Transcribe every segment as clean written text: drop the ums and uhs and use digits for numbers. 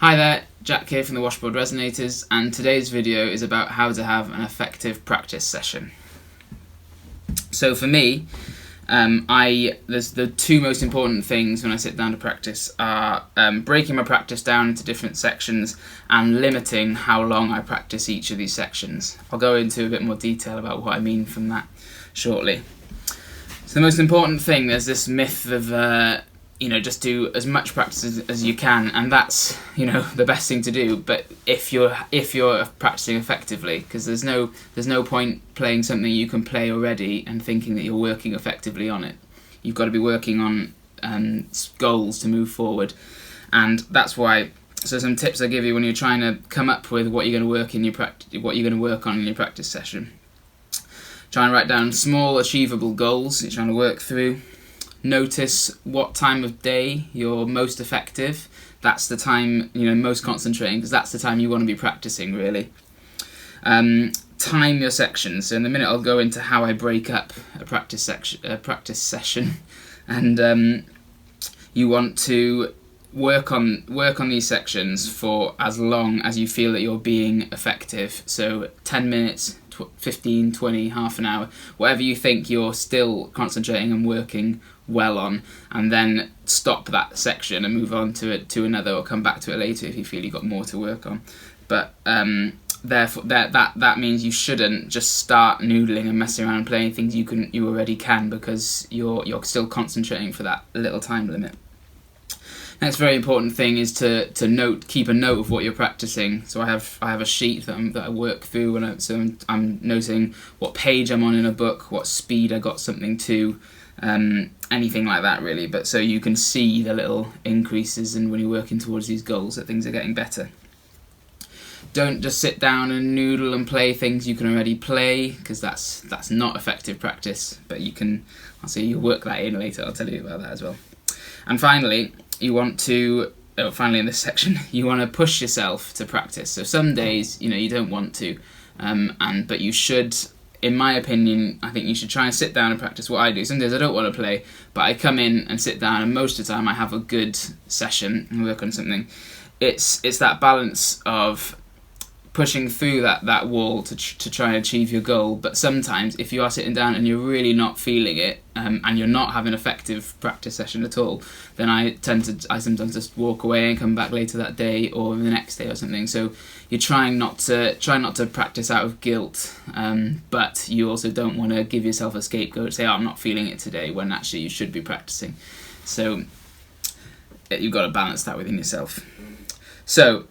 Hi there, Jack here from the Washboard Resonators, and today's video is about how to have an effective practice session. So for me, there's the two most important things when I sit down to practice are breaking my practice down into different sections and limiting how long I practice each of these sections. I'll go into a bit more detail about what I mean from that shortly. So the most important thing, there's this myth of just do as much practice as you can, and that's the best thing to do. But if you're practicing effectively, because there's no point playing something you can play already and thinking that you're working effectively on it. You've got to be working on goals to move forward, and that's why. So some tips I give you when you're trying to come up with what you're going to work on in your practice session. Try and write down small, achievable goals that you're trying to work through. Notice what time of day you're most effective. That's the time most concentrating, because that's the time you want to be practicing really. Time your sections. So in a minute I'll go into how I break up a practice session, and you want to work on these sections for as long as you feel that you're being effective. So 10 minutes, 15, 20, half an hour, whatever you think you're still concentrating and working well on, and then stop that section and move on to another, or come back to it later if you feel you've got more to work on. But therefore that means you shouldn't just start noodling and messing around and playing things you already can, because you're still concentrating for that little time limit. Next very important thing is to keep a note of what you're practicing. So I have a sheet that I work through, and I'm noting what page I'm on in a book, what speed I got something to, anything like that really. But so you can see the little increases, and when you're working towards these goals, that things are getting better. Don't just sit down and noodle and play things you can already play, because that's not effective practice. But you'll work that in later. I'll tell you about that as well. And finally, in this section, you want to push yourself to practice. So some days, you don't want to, but you should. In my opinion, I think you should try and sit down and practice what I do. Some days I don't want to play, but I come in and sit down, and most of the time I have a good session and work on something. It's that balance of pushing through that wall to try and achieve your goal. But sometimes if you are sitting down and you're really not feeling it, and you're not having an effective practice session at all, then I sometimes just walk away and come back later that day or the next day or something. So you're trying not to practice out of guilt, but you also don't want to give yourself a scapegoat, say, I'm not feeling it today, when actually you should be practicing. So you've got to balance that within yourself. So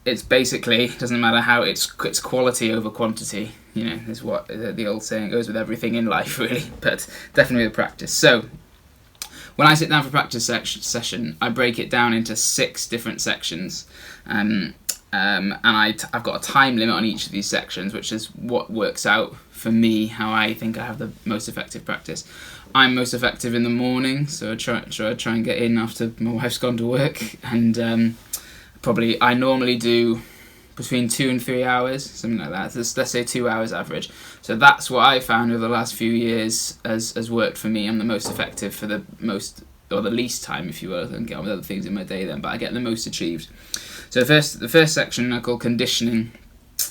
it's basically, doesn't matter how, it's quality over quantity, is what the old saying goes with everything in life really, but definitely with practice. So when I sit down for practice session, I break it down into 6 different sections, and I've got a time limit on each of these sections, which is what works out for me how I think I have the most effective practice. I'm most effective in the morning, so I try and get in after my wife's gone to work, and I normally do between 2 and 3 hours, something like that. Let's say 2 hours average. So that's what I found over the last few years has worked for me. I'm the most effective for the least time, if you will, and get on with other things in my day then, but I get the most achieved. So the first section I call conditioning,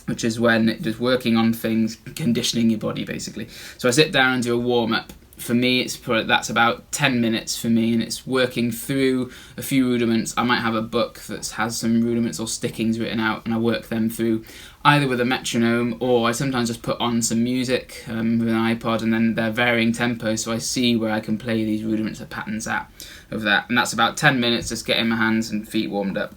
which is when just working on things, conditioning your body basically. So I sit down and do a warm-up. For me, that's about 10 minutes for me, and it's working through a few rudiments. I might have a book that has some rudiments or stickings written out, and I work them through either with a metronome, or I sometimes just put on some music with an iPod, and then they're varying tempo, so I see where I can play these rudiments or patterns out of that. And that's about 10 minutes just getting my hands and feet warmed up.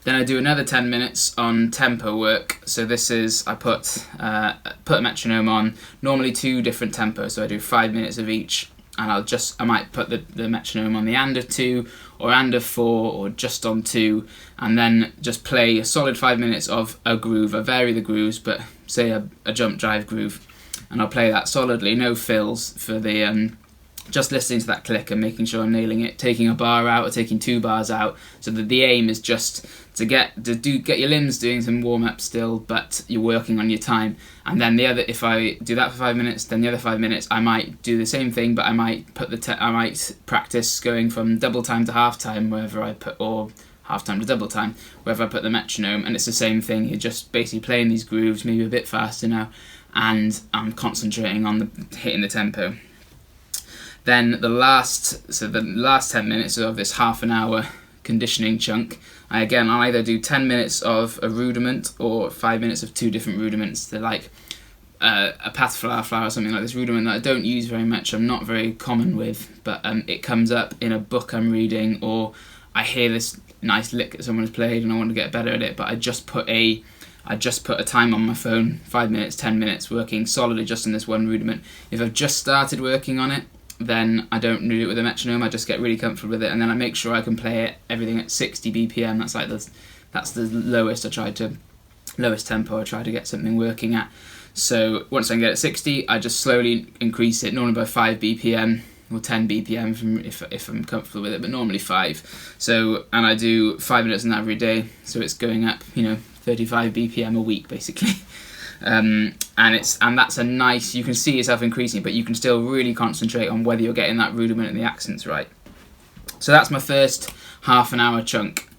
Then I do another 10 minutes on tempo work. So this is, I put a metronome on, normally 2 different tempos, so I do 5 minutes of each, and I might put the metronome on the and of 2, or and of 4, or just on 2, and then just play a solid 5 minutes of a groove. I vary the grooves, but say a jump drive groove, and I'll play that solidly, no fills for the just listening to that click and making sure I'm nailing it, taking a bar out or taking 2 bars out, so that the aim is just to get your limbs doing some warm-up still, but you're working on your time. And then if I do that for 5 minutes, then the other 5 minutes I might do the same thing, but I might practice going from double time to half time, wherever I put, or half time to double time. Whether I put the metronome, and it's the same thing, you're just basically playing these grooves, maybe a bit faster now, and I'm concentrating on hitting the tempo. Then the last 10 minutes of this half an hour conditioning chunk, I'll either do 10 minutes of a rudiment or 5 minutes of 2 different rudiments. They're like a path flower or something like this rudiment that I don't use very much, I'm not very common with, but it comes up in a book I'm reading, or I hear this nice lick that someone has played and I want to get better at it, but I just put a time on my phone, 5 minutes, 10 minutes, working solidly just on this one rudiment. If I've just started working on it, then I don't do it with a metronome, I just get really comfortable with it, and then I make sure I can play everything at 60 BPM, that's the lowest tempo I try to get something working at. So once I can get it 60, I just slowly increase it, normally by 5 BPM or 10 BPM if I'm comfortable with it, but normally 5. So, and I do 5 minutes on that every day, so it's going up, 35 BPM a week basically. And that's a nice, you can see yourself increasing, but you can still really concentrate on whether you're getting that rudiment and the accents right. So that's my first half an hour chunk.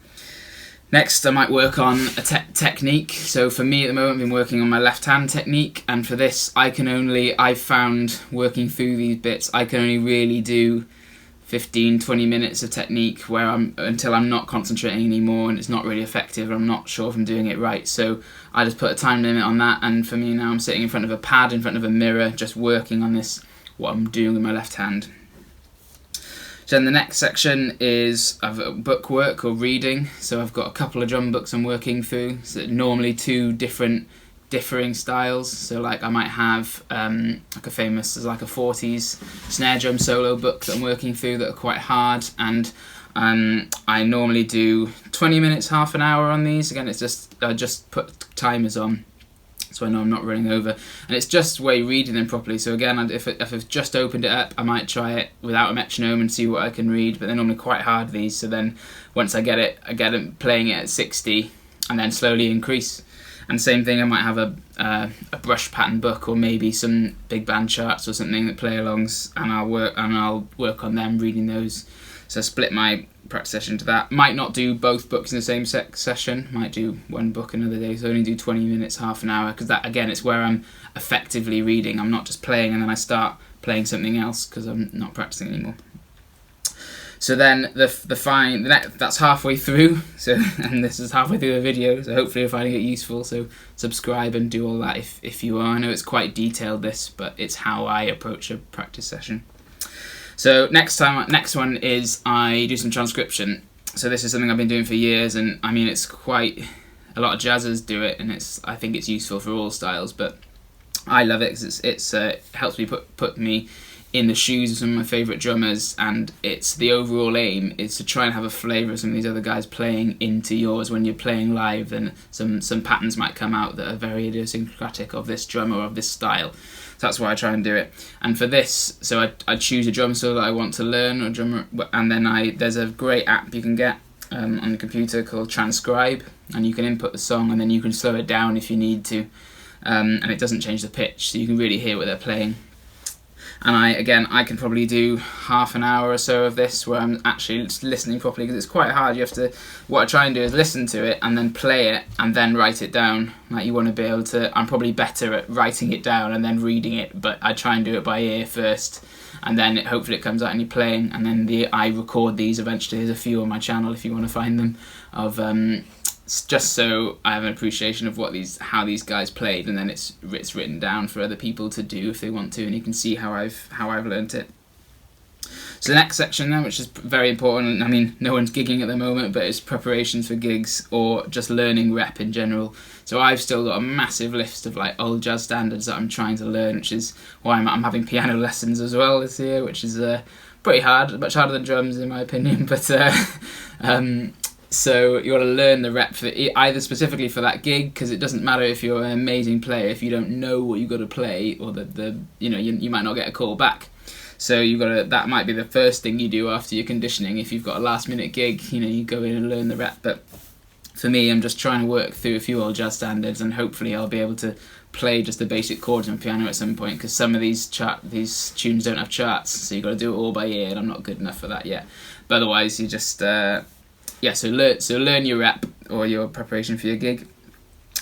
Next, I might work on a technique. So for me at the moment, I've been working on my left hand technique, and for this, I've found working through these bits, I can only really do 15-20 minutes of technique until I'm not concentrating anymore and it's not really effective, I'm not sure if I'm doing it right. So I just put a time limit on that, and for me now I'm sitting in front of a pad, in front of a mirror, just working on this, what I'm doing with my left hand. So then the next section is book work or reading. So I've got a couple of drum books I'm working through, so normally 2 differing styles. So like I might have like a 40s snare drum solo book that I'm working through that are quite hard, and I normally do 20 minutes, half an hour on these. Again, I just put timers on so I know I'm not running over, and it's just way reading them properly. So again, if I've just opened it up, I might try it without a metronome and see what I can read, but they're normally quite hard, these. So then once I get it playing it at 60 and then slowly increase. And same thing, I might have a brush pattern book or maybe some big band charts or something that play alongs, and I'll work on them, reading those. So I split my practice session into that. Might not do both books in the same session, might do one book another day, so only do 20 minutes, half an hour, because that again, it's where I'm effectively reading. I'm not just playing and then I start playing something else because I'm not practicing anymore. So then that's halfway through, and this is halfway through the video, so hopefully you're finding it useful. So subscribe and do all that if you are. I know it's quite detailed, this, but it's how I approach a practice session. So next one is I do some transcription. So this is something I've been doing for years, and I mean, it's quite a lot of jazzers do it, and I think it's useful for all styles, but I love it because it helps me put me in the shoes of some of my favourite drummers, and the overall aim is to try and have a flavour of some of these other guys playing into yours. When you're playing live, then some patterns might come out that are very idiosyncratic of this drummer or of this style. So that's why I try and do it. And for this, so I choose a drum solo that I want to learn, or drummer, and then there's a great app you can get on the computer called Transcribe, and you can input the song and then you can slow it down if you need to, and it doesn't change the pitch, so you can really hear what they're playing. And I can probably do half an hour or so of this where I'm actually listening properly, because it's quite hard. What I try and do is listen to it and then play it and then write it down. Like, you want to be able to, I'm probably better at writing it down and then reading it, but I try and do it by ear first, and then hopefully it comes out and you're playing, and then I record these eventually. There's a few on my channel if you want to find them, of just so I have an appreciation of how these guys played, and then it's written down for other people to do if they want to, and you can see how I've learnt it. So the next section then, which is very important, I mean, no one's gigging at the moment, but it's preparations for gigs or just learning rep in general. So I've still got a massive list of like old jazz standards that I'm trying to learn, which is why I'm having piano lessons as well this year, which is pretty hard, much harder than drums in my opinion, but so you want to learn the rep for either specifically for that gig, because it doesn't matter if you're an amazing player if you don't know what you've got to play, or you might not get a call back. So that might be the first thing you do after your conditioning. If you've got a last minute gig, you go in and learn the rep. But for me, I'm just trying to work through a few old jazz standards, and hopefully I'll be able to play just the basic chords on piano at some point, because some of these tunes don't have charts, so you've got to do it all by ear, and I'm not good enough for that yet. But otherwise, you just yeah, so learn your rep or your preparation for your gig.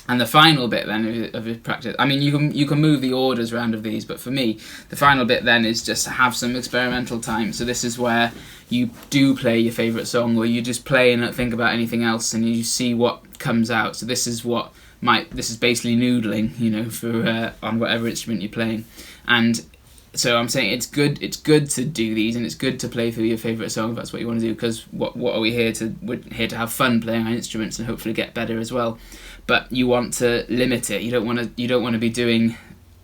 And the final bit then of your practice, I mean, you can move the orders around of these, but for me, the final bit then is just to have some experimental time. So this is where you do play your favourite song, or you just play and don't think about anything else, and you see what comes out. So this is basically noodling, you know, for on whatever instrument you're playing. And so I'm saying it's good to do these, and it's good to play through your favourite song if that's what you want to do, because what are we here to? We're here to have fun playing our instruments and hopefully get better as well. But you want to limit it. You don't want to be doing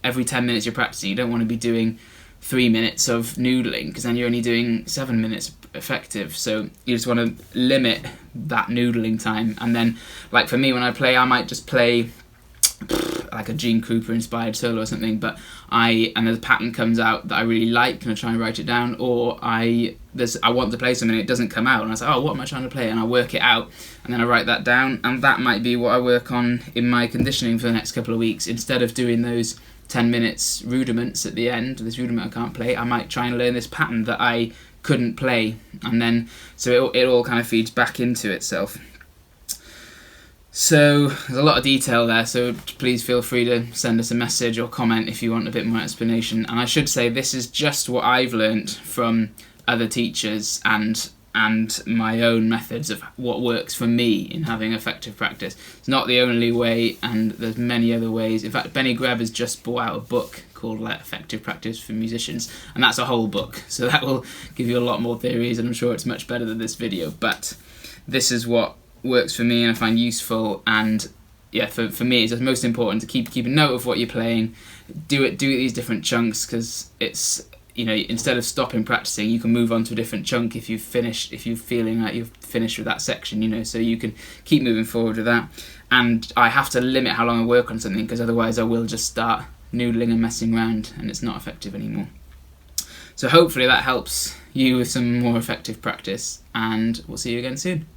every 10 minutes you're practicing. You don't want to be doing 3 minutes of noodling, because then you're only doing 7 minutes effective. So you just want to limit that noodling time. And then, like for me, when I play, I might just play like a Gene Krupa inspired solo or something, but and the pattern comes out that I really like, and I try and write it down, or I want to play something and it doesn't come out, and I say, oh, what am I trying to play? And I work it out, and then I write that down, and that might be what I work on in my conditioning for the next couple of weeks. Instead of doing those 10 minutes rudiments at the end, this rudiment I can't play, I might try and learn this pattern that I couldn't play, and then so it all kind of feeds back into itself. So there's a lot of detail there, so please feel free to send us a message or comment if you want a bit more explanation. And I should say this is just what I've learnt from other teachers and my own methods of what works for me in having effective practice. It's not the only way, and there's many other ways. In fact, Benny Greb has just brought out a book called Effective Practice for Musicians, and that's a whole book, so that will give you a lot more theories, and I'm sure it's much better than this video. But this is what works for me and I find useful, and yeah, for me it's just most important to keep a note of what you're playing, do these different chunks, because it's, you know, instead of stopping practicing, you can move on to a different chunk if you're feeling like you've finished with that section, you know, so you can keep moving forward with that. And I have to limit how long I work on something, because otherwise I will just start noodling and messing around and it's not effective anymore. So hopefully that helps you with some more effective practice, and we'll see you again soon.